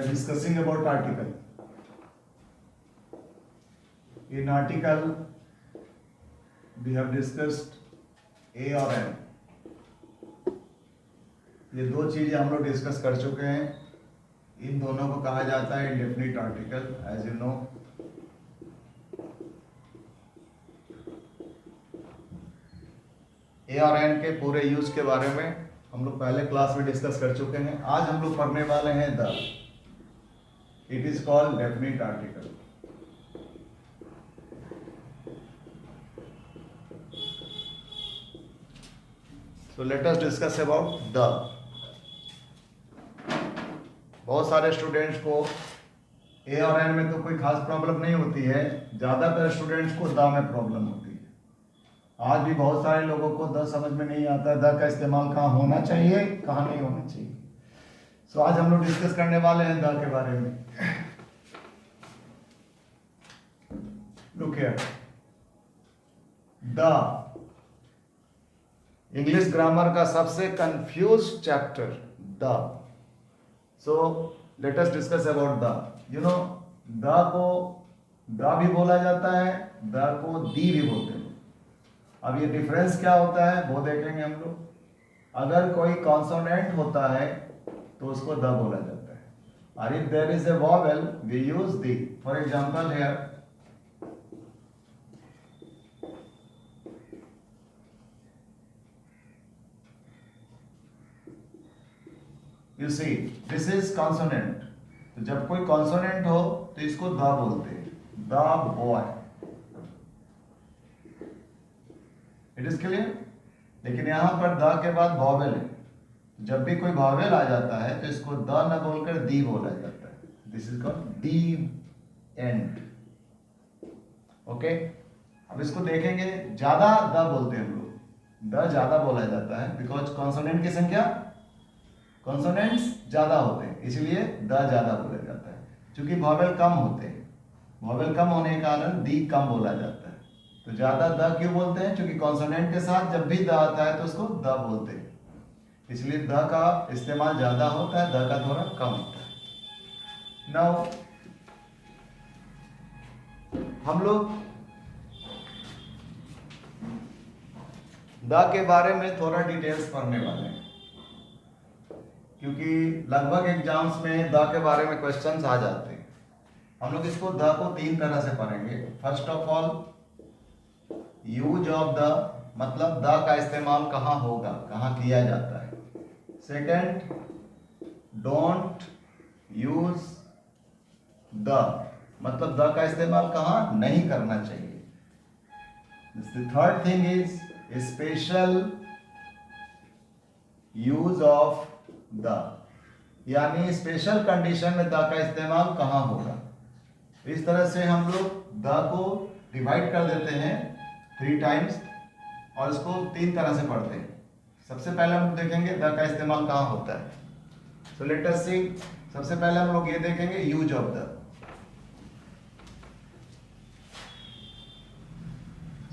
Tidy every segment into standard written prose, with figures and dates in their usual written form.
are discussing about article. In article, we have discussed A और M. ये दो चीजें हम लोग डिस्कस कर चुके हैं. इन दोनों को कहा जाता है indefinite article, as you know. A और एन के पूरे यूज के बारे में हम लोग पहले क्लास में डिस्कस कर चुके हैं. आज हम लोग पढ़ने वाले हैं the. It is called definite article. So let us discuss about the. बहुत सारे स्टूडेंट्स को ए और एन में तो कोई खास प्रॉब्लम नहीं होती है. ज्यादातर स्टूडेंट्स को द में प्रॉब्लम होती है. आज भी बहुत सारे लोगों को द समझ में नहीं आता है. द का इस्तेमाल कहाँ होना चाहिए, कहाँ नहीं होना चाहिए. सो आज हम लोग डिस्कस करने वाले हैं द के बारे में. Look here. The English grammar का सबसे confuse chapter the. So let us discuss about the. You know, the को द भी बोला जाता है, द को दी भी बोलते हैं. अब ये डिफरेंस क्या होता है वो देखेंगे हम लोग. अगर कोई कॉन्सोनेंट होता है तो उसको द बोला जाता है. और if there is a vowel we use the. For example here you see this is consonant. तो जब कोई कॉन्सोनेंट हो तो इसको द बोलते हैं. The boy. It is clear. लेकिन यहां पर द के बाद वॉवेल है. जब भी कोई वॉवेल आ जाता है तो इसको द न बोलकर दी बोला जाता है. This is called the and. Okay. अब इसको देखेंगे. ज्यादा द बोलते हैं हम लोग. द ज्यादा बोला जाता है बिकॉज कॉन्सोनेंट की संख्या, कॉन्सोनेंट्स ज्यादा होते हैं, इसलिए द ज्यादा बोला जाता है. क्योंकि वॉवेल कम होते हैं, वॉवेल कम होने के कारण दी कम बोला जाता है. तो ज्यादा द क्यों बोलते हैं? क्योंकि कॉन्सोनेंट के साथ जब भी द आता है तो उसको द बोलते हैं. इसलिए द का इस्तेमाल ज्यादा होता है, द का थोड़ा कम होता है. नाउ हम लोग द के बारे में थोड़ा डिटेल्स पढ़ने वाले हैं, क्योंकि लगभग एग्जाम्स में द के बारे में क्वेश्चंस आ जाते हैं. हम लोग इसको द को तीन तरह से पढ़ेंगे. First of all use of the, मतलब द का इस्तेमाल कहाँ होगा, कहाँ किया जाता है. सेकंड, डोंट यूज द, मतलब द का इस्तेमाल कहाँ नहीं करना चाहिए. Third thing is special use of the, यानी स्पेशल कंडीशन में द का इस्तेमाल कहाँ होगा. इस तरह से हम लोग द को डिवाइड कर देते हैं 3 टाइम्स और इसको 3 तरह से पढ़ते हैं. सबसे पहले हम देखेंगे द का इस्तेमाल कहाँ होता है. सो लेट अस सी. सबसे पहले हम लोग ये देखेंगे use of the.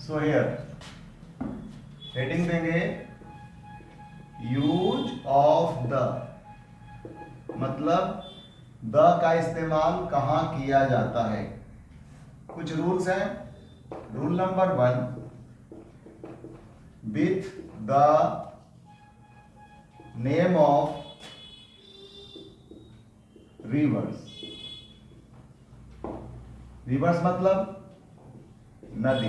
So here heading देंगे यूज ऑफ द, मतलब द का इस्तेमाल कहाँ किया जाता है. कुछ रूल्स हैं. Rule number 1, with the name of reverse. Reverse मतलब नदी.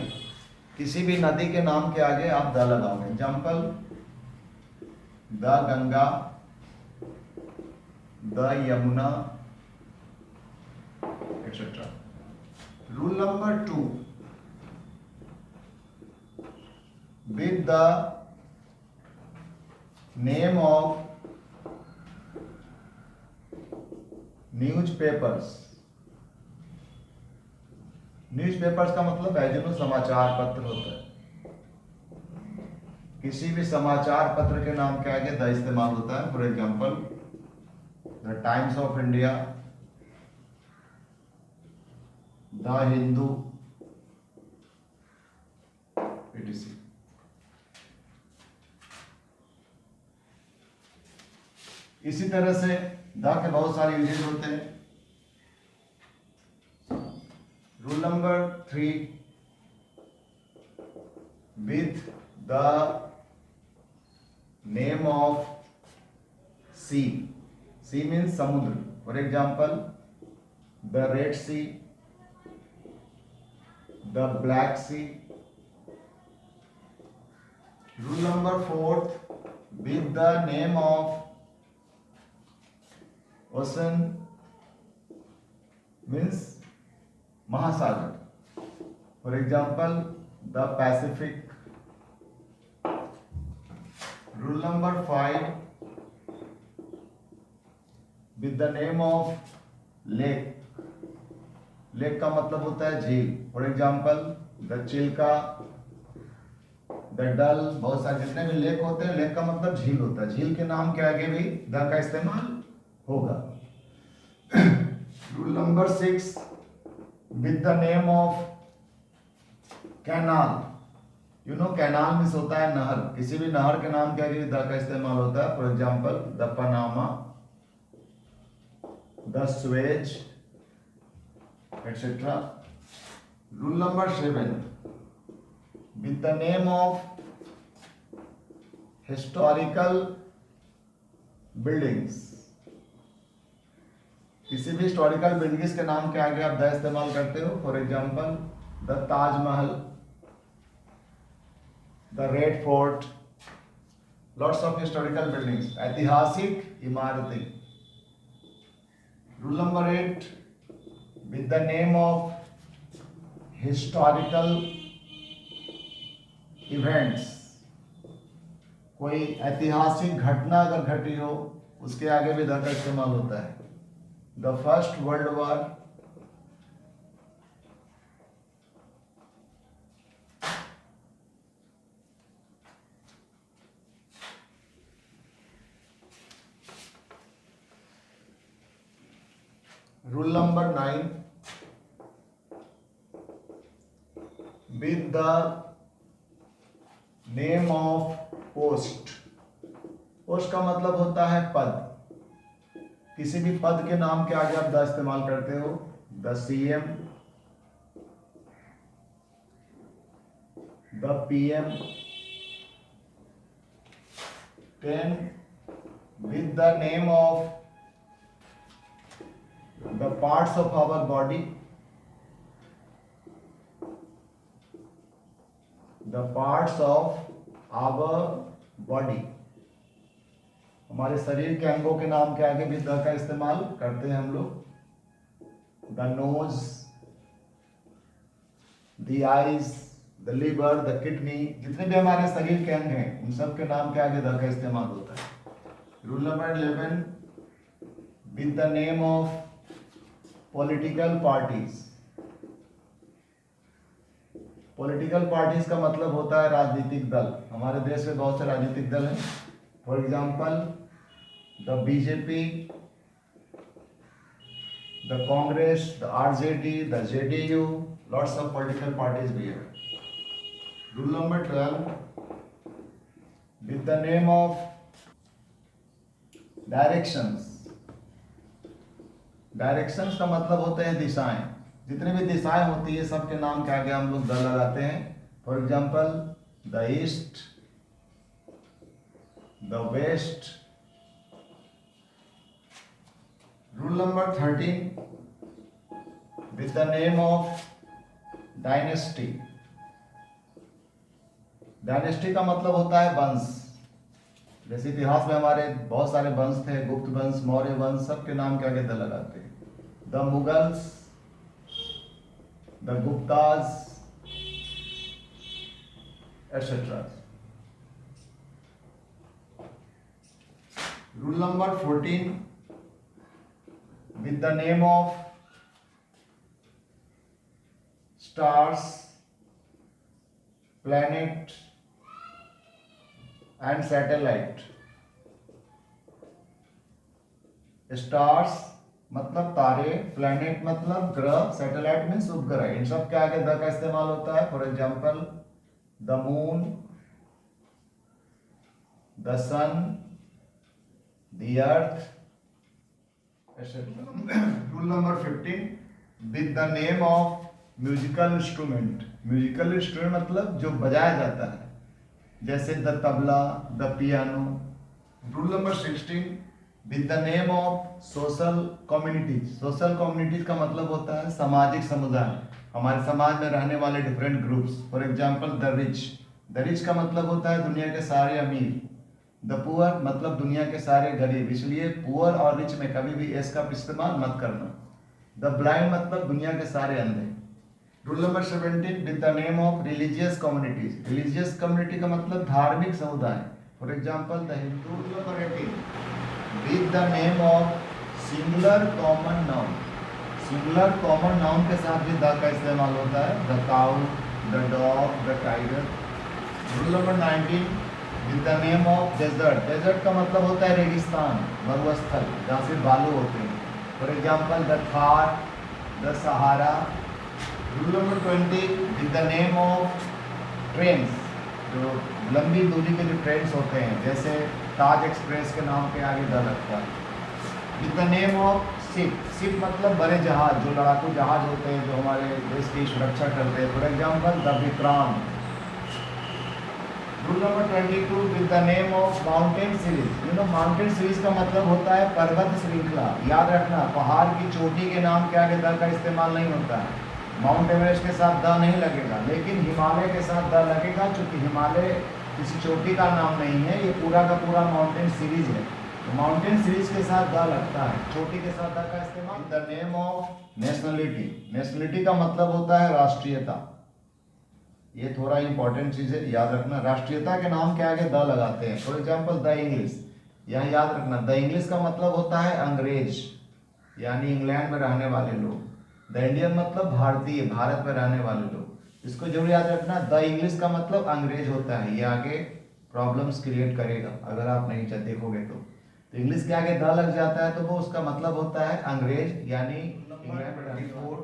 किसी भी नदी के नाम के आगे आप द लगाओगे. Example the Ganga, the Yamuna, etcetera. Rule number 2, with the name of newspapers. Newspapers का मतलब है जो समाचार पत्र होता है. किसी भी समाचार पत्र के नाम के आगे द इस्तेमाल होता है. For example the times of India, the Hindu, etc. इसी तरह से द के बहुत सारे यूजेस होते हैं. 3 with the name of sea. Sea means samudra. For example, the Red Sea, the Black Sea. Rule number 4, with the name of ocean means Mahasagar. For example, the Pacific. Rule number 5, with the name of lake. Lake का मतलब होता है झील. For example the Chilka, the Dal, बहुत सारे जितने भी lake होते हैं, लेक का मतलब झील होता है. झील के नाम के आगे भी द का इस्तेमाल होगा. Rule number 6, with the name of canal. You know canal means होता है नहर. किसी भी नहर के नाम के आगे भी द का इस्तेमाल होता है. For example the Panama, the Suez, etc. Rule number 7, with the name of historical buildings. किसी भी हिस्टोरिकल बिल्डिंग्स के नाम के आगे आप द इस्तेमाल करते हो. For example the Taj Mahal, the red fort, lots of historical buildings, ऐतिहासिक इमारतें. Rule number 8, with the name of historical events. कोई ऐतिहासिक घटना अगर घटी हो, उसके आगे भी द का इस्तेमाल होता है. The first world war, rule number 9, with the name of post. Post का मतलब होता है पद. किसी भी पद के नाम के आगे आप द इस्तेमाल करते हो. The CM, the PM. 10, with the name of the parts of our body. The parts of our body. हमारे शरीर के अंगों के नाम के आगे भी द का इस्तेमाल करते हैं हम लोग. The nose, the eyes, the liver, the kidney. जितने भी हमारे शरीर के अंग हैं, उन सब के नाम के आगे द का इस्तेमाल होता है. Rule number 11, with the name of political parties. Political parties का मतलब होता है राजनीतिक दल. हमारे देश में बहुत से राजनीतिक दल हैं. For example the BJP, the Congress, the RJD, the JDU, lots of political parties भी है. Rule number 12, with the name of directions. Directions का मतलब होते हैं दिशाएं. जितने भी दिशाएं होती है, सबके नाम के आगे हम लोग द लगाते हैं. For example the east, the west. Rule number 13, with the name of dynasty. Dynasty का मतलब होता है वंश. जैसे इतिहास में हमारे बहुत सारे वंश थे, गुप्त वंश, मौर्य वंश, सबके नाम के आगे द लगाते हैं. The Mughals, the Guptas, etc. Rule number 14, with the name of stars, planet and satellite. Stars मतलब तारे, प्लैनेट मतलब ग्रह, सैटेलाइट मीन्स उपग्रह. इन सब के आगे द का इस्तेमाल होता है. For example the moon, the sun, the earth, etc. Rule number 15, with the name of musical instrument, musical instrument मतलब जो बजाया जाता है, जैसे the tabla, the piano. Rule number 16, with the name of social communities. Social communities का मतलब होता है सामाजिक समुदाय, हमारे समाज में रहने वाले different groups. For example the rich, the rich का मतलब होता है दुनिया के सारे अमीर। द पुअर मतलब दुनिया के सारे गरीब, इसलिए पुअर और रिच में कभी भी एस का इस्तेमाल मत करना। द ब्लाइंड मतलब दुनिया के सारे अंधे। Rule number 17, with the name of religious communities. Religious community का मतलब धार्मिक समुदाय। For example the Hindu. Rule number 18, with the name of singular common noun. Singular common noun के साथ भी द का इस्तेमाल होता है, the cow, the dog, the tiger. Rule number 19, with the name of desert. Desert का मतलब होता है रेगिस्तान, मरुस्थल, जहाँ सिर्फ बालू होते हैं। For example the Thar, the Sahara. Rule number 20, with the name of trains. जो लंबी दूरी के जो ट्रेन्स होते हैं, जैसे ताज एक्सप्रेस के नाम के आगे द लगता है। With the name of ship. Ship मतलब बड़े जहाज, जो लड़ाकू जहाज होते हैं जो हमारे देश की सुरक्षा करते हैं। For example the Vikrant. Rule number 22, with the name of mountain series. You know mountain series का मतलब होता है पर्वत श्रृंखला। याद रखना, पहाड़ की चोटी के नाम के आगे द का इस्तेमाल नहीं होता है। माउंट एवरेस्ट के साथ द नहीं लगेगा, लेकिन हिमालय के साथ द लगेगा, क्योंकि हिमालय किसी चोटी का नाम नहीं है, ये पूरा का पूरा माउंटेन सीरीज है। तो माउंटेन सीरीज के साथ द लगता है, चोटी के साथ द का इस्तेमाल। The name of nationality. Nationality का मतलब होता है राष्ट्रीयता। ये थोड़ा इंपॉर्टेंट चीज है, याद रखना। राष्ट्रीयता के नाम के आगे द लगाते हैं। फॉर एग्जाम्पल द इंग्लिश, यहाँ याद रखना द इंग्लिश का मतलब होता है अंग्रेज, यानी इंग्लैंड में रहने वाले लोग। द इंडियन मतलब भारतीय, भारत में रहने वाले लोग। इसको जरूर याद रखना, द इंग्लिश का मतलब अंग्रेज होता है। ये आगे प्रॉब्लम्स क्रिएट करेगा अगर आप नहीं देखोगे तो इंग्लिश के आगे द लग जाता है तो वो उसका मतलब होता है अंग्रेज, यानी इंग्लैंड में रहने वाले।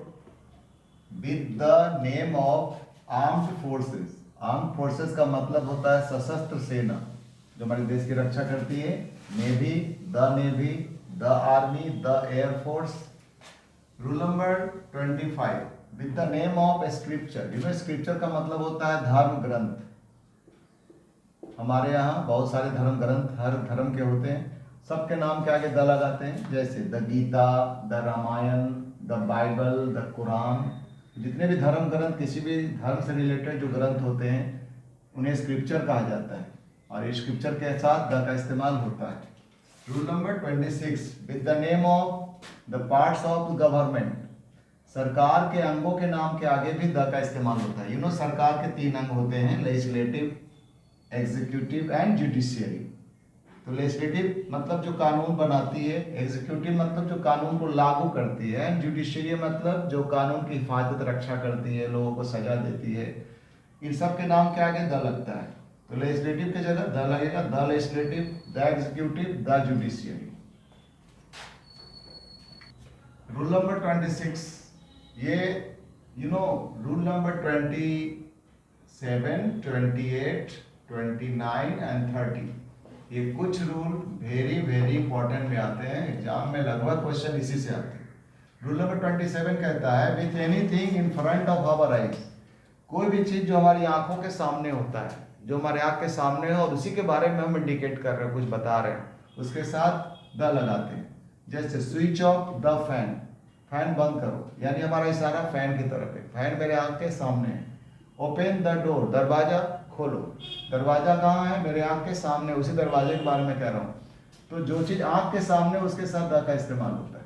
With the name of armed forces. Armed forces का मतलब होता है सशस्त्र सेना, जो हमारे देश की रक्षा करती है। Navy, the army, the air force. Rule number 25, with the name of scripture. You know scripture का मतलब होता है धर्म ग्रंथ। हमारे यहाँ बहुत सारे धर्म ग्रंथ हर धर्म के होते हैं, सबके नाम के आगे द लगाते हैं, जैसे the Gita, the Ramayana, the Bible, the Quran. जितने भी धर्म ग्रंथ, किसी भी धर्म से रिलेटेड जो ग्रंथ होते हैं उन्हें स्क्रिप्चर कहा जाता है, और इस स्क्रिप्चर के साथ द का इस्तेमाल होता है। Rule number 26, with the name of the parts of government. सरकार के अंगों के नाम के आगे भी द का इस्तेमाल होता है। यू नो सरकार के 3 अंग होते हैं, लेजिस्लेटिव, एग्जीक्यूटिव एंड जुडिशियरी। तो लेजिस्लेटिव मतलब जो कानून बनाती है, एग्जीक्यूटिव मतलब जो कानून को लागू करती है, एंड जुडिशियरी मतलब जो कानून की हिफाजत रक्षा करती है, लोगों को सजा देती है। इन सब के नाम के आगे द लगता है। तो लेजिस्लेटिव की जगह द लगेगा, the legislative, the executive, the judiciary. Rule number 26, ये you know rule number 27, 28, 29 and 30, ये कुछ रूल वेरी इंपॉर्टेंट में आते हैं, एग्जाम में लगभग क्वेश्चन इसी से आते हैं। रूल नंबर 27 कहता है, with anything in front of our eyes. कोई भी चीज जो हमारी आंखों के सामने होता है, जो हमारे आंख के सामने है और उसी के बारे में हम इंडिकेट कर रहे हैं, कुछ बता रहे हैं, उसके साथ द लगाते हैं। जैसे switch off the fan, fan बंद करो, यानी हमारा इशारा फैन की तरफ है, फैन मेरे आंख के सामने है। ओपन द डोर, दरवाजा खोलो, दरवाजा कहाँ है, मेरे आंख के सामने, उसी दरवाजे के बारे में कह रहा हूँ। तो जो चीज आंख के सामने उसके साथ द का इस्तेमाल होता है।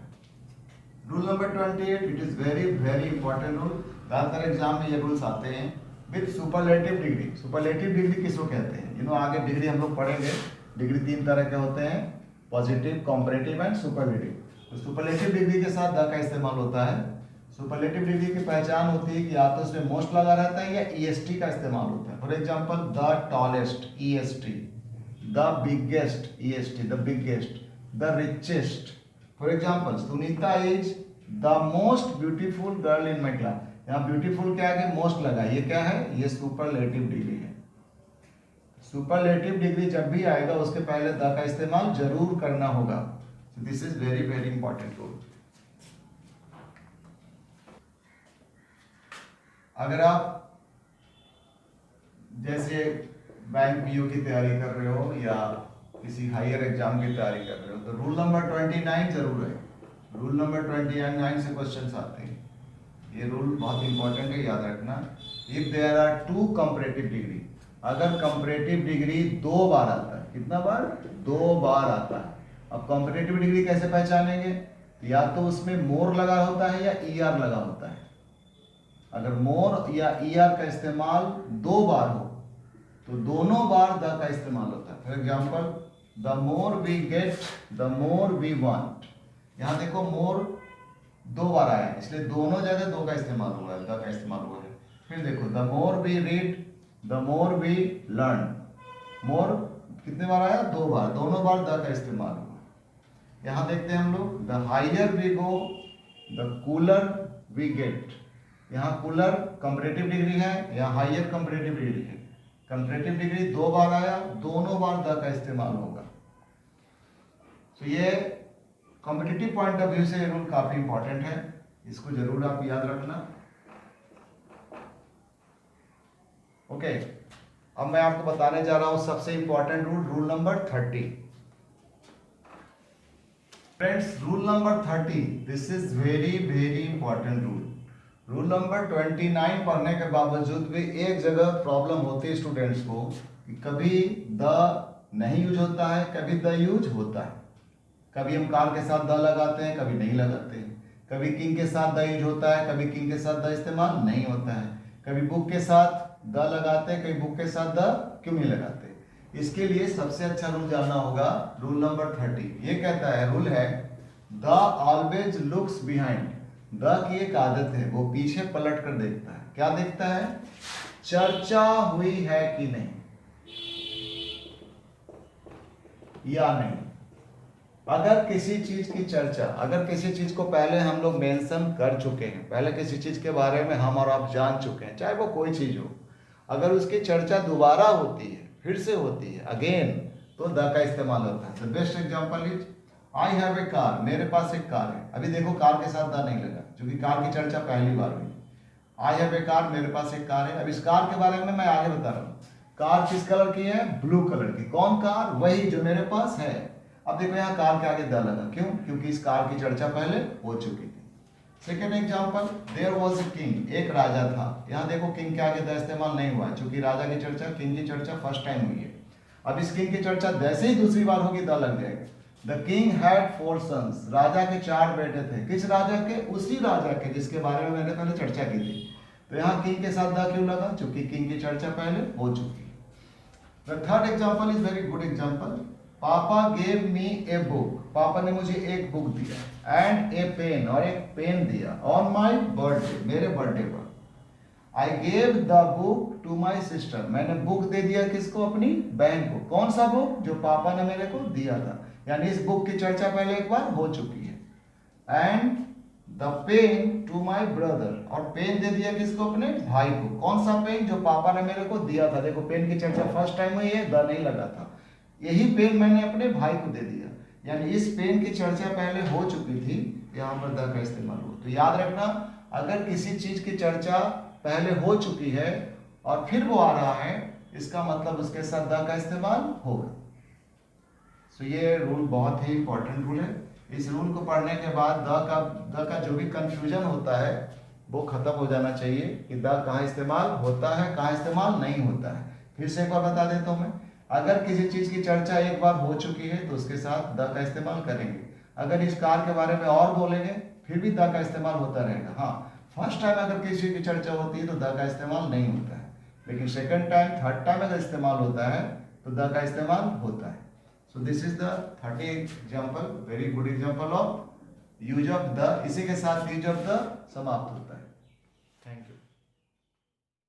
Rule number 28, it is very important rule, ज्यादातर एग्जाम में ये रूल्स आते हैं। With superlative degree. Superlative degree किसको कहते हैं, यू नो आगे डिग्री हम लोग पढ़ेंगे। डिग्री 3 तरह के होते हैं, पॉजिटिव, कॉम्परेटिव एंड सुपरलेटिव। तो सुपरलेटिव डिग्री के साथ द का इस्तेमाल होता है। सुपरलेटिव डिग्री की पहचान होती है कि या तो उसमें मोस्ट लगा रहता है या ईएसटी का इस्तेमाल होता है। For example the tallest, EST, the biggest, EST, the biggest, the richest. For example Sunita is the most beautiful girl in my class. यहाँ ब्यूटीफुल के आगे मोस्ट लगा, ये क्या है, ये सुपरलेटिव डिग्री है। सुपरलेटिव डिग्री जब भी आएगा उसके पहले द का इस्तेमाल जरूर करना होगा। This is very important rule. अगर आप जैसे बैंक पीओ की तैयारी कर रहे हो या किसी हायर एग्जाम की तैयारी कर रहे हो तो रूल नंबर 29 जरूर है। रूल नंबर 29 से क्वेश्चंस आते हैं। ये रूल बहुत इंपॉर्टेंट है, याद रखना। If there are 2 comparative degree, अगर कंपैरेटिव डिग्री 2 बार आता है, कितना बार? 2 बार आता है। अब कंपैरेटिव डिग्री कैसे पहचानेंगे? या तो उसमें मोर लगा होता है या ईआर लगा होता है। अगर मोर या ईआर का इस्तेमाल 2 बार हो तो दोनों बार द का इस्तेमाल होता है। For example, the more we get the more we want. यहां देखो मोर 2 बार आया है, इसलिए दोनों जगह 2 का इस्तेमाल हुआ है, द का इस्तेमाल हुआ है। फिर देखो, the more we read the more we learn. More कितने बार आया? 2 बार, दोनों बार द का इस्तेमाल हुआ। यहां देखते हैं हम लोग, the higher we go the cooler we get. यहाँ कूलर कंपैरेटिव डिग्री है, यहाँ हायर कंपैरेटिव डिग्री है। कंपैरेटिव डिग्री 2 बार आया, दोनों बार द का इस्तेमाल होगा। तो ये कॉम्पिटिटिव पॉइंट ऑफ व्यू से ये रूल काफी इंपॉर्टेंट है, इसको जरूर आप याद रखना। ओके, अब मैं आपको बताने जा रहा हूं सबसे important rule, rule number 30। Friends, rule number 30, this is very very important rule. Rule number 29 पढ़ने के बावजूद भी एक जगह प्रॉब्लम होती है स्टूडेंट्स को कि कभी द नहीं यूज होता है, कभी द यूज होता है। कभी हम कार के साथ द लगाते हैं, कभी नहीं लगाते हैं। कभी किंग के साथ द यूज होता है, कभी किंग के साथ द इस्तेमाल नहीं होता है। कभी बुक के साथ द लगाते हैं, कभी बुक के साथ द क्यों नहीं लगाते। इसके लिए सबसे अच्छा रूल जानना होगा, रूल नंबर 30। ये कहता है, रूल है, the always looks behind. The key एक आदत है, वो पीछे पलट कर देखता है। क्या देखता है? चर्चा हुई है कि नहीं या नहीं। अगर किसी चीज की चर्चा, अगर किसी चीज को पहले हम लोग मेंशन कर चुके हैं, पहले किसी चीज के बारे में हम और आप जान चुके हैं, चाहे वो कोई चीज हो, अगर उसकी चर्चा दोबारा होती है, फिर से होती है, अगेन, तो द का इस्तेमाल होता है। The best example is I have a car, मेरे पास एक कार है। अभी देखो कार के साथ द नहीं लगा, क्योंकि कार की चर्चा पहली बार हुई। आई हैव ए कार, मेरे पास एक कार है। अब इस कार के बारे में मैं आगे बता रहा हूँ। कार किस कलर की है? ब्लू कलर की। कौन कार? वही जो मेरे पास है। अब देखो यहाँ कार के आगे द लगा, क्यों? क्योंकि इस कार की चर्चा पहले हो चुकी थी। Second example, there was a king, एक राजा था। यहाँ देखो किंग के आगे द इस्तेमाल नहीं हुआ है, क्योंकि राजा की चर्चा, किंग की चर्चा फर्स्ट टाइम हुई है। अब इस किंग की चर्चा जैसे ही दूसरी बार होगी द लग जाएगा। द किंग हैड 4 sons, राजा के 4 बेटे थे। किस राजा के? उसी राजा के जिसके बारे में मैंने पहले चर्चा की थी। तो यहाँ किंग के साथ द क्यों लगा? क्योंकि किंग की चर्चा पहले हो चुकी है। The third example is very good example. पापा गेव मी ए बुक, पापा ने मुझे एक बुक दिया, एंड ए पेन, और एक पेन दिया, ऑन माई बर्थडे, मेरे बर्थडे पर। I gave the book to my sister, मैंने बुक दे दिया किसको? अपनी बहन को। कौन सा बुक? जो पापा ने मेरे को दिया था। यानी इस बुक की चर्चा पहले एक बार हो चुकी है। And the pen to my brother, और पेन दे दिया किसको? अपने भाई को। कौन सा पेन? जो पापा ने मेरे को दिया था। देखो पेन की चर्चा फर्स्ट टाइम हुई है, द नहीं लगा था। यही पेन मैंने अपने भाई को दे दिया, यानी इस पेन की चर्चा पहले हो चुकी थी, यहाँ पर द का इस्तेमाल हुआ। तो याद रखना, अगर किसी चीज की चर्चा पहले हो चुकी है और फिर वो आ रहा है, इसका मतलब उसके साथ द का इस्तेमाल होगा। सो ये रूल बहुत ही इंपॉर्टेंट रूल है। इस रूल को पढ़ने के बाद द का जो भी कंफ्यूजन होता है वो खत्म हो जाना चाहिए कि द कहाँ इस्तेमाल होता है, कहाँ इस्तेमाल नहीं होता है। फिर से एक बार बता देता हूँ मैं, अगर किसी चीज की चर्चा एक बार हो चुकी है तो उसके साथ द का इस्तेमाल करेंगे। अगर इस कार के बारे में और बोलेंगे फिर भी द का इस्तेमाल होता रहेगा। हाँ, फर्स्ट टाइम अगर किसी की चर्चा होती है तो द का इस्तेमाल नहीं होता है, लेकिन सेकंड टाइम, थर्ड टाइम अगर इस्तेमाल होता है तो द का इस्तेमाल होता है। So this is the 30 example, very good example of use of the. इसी के साथ यूज ऑफ द समाप्त होता है।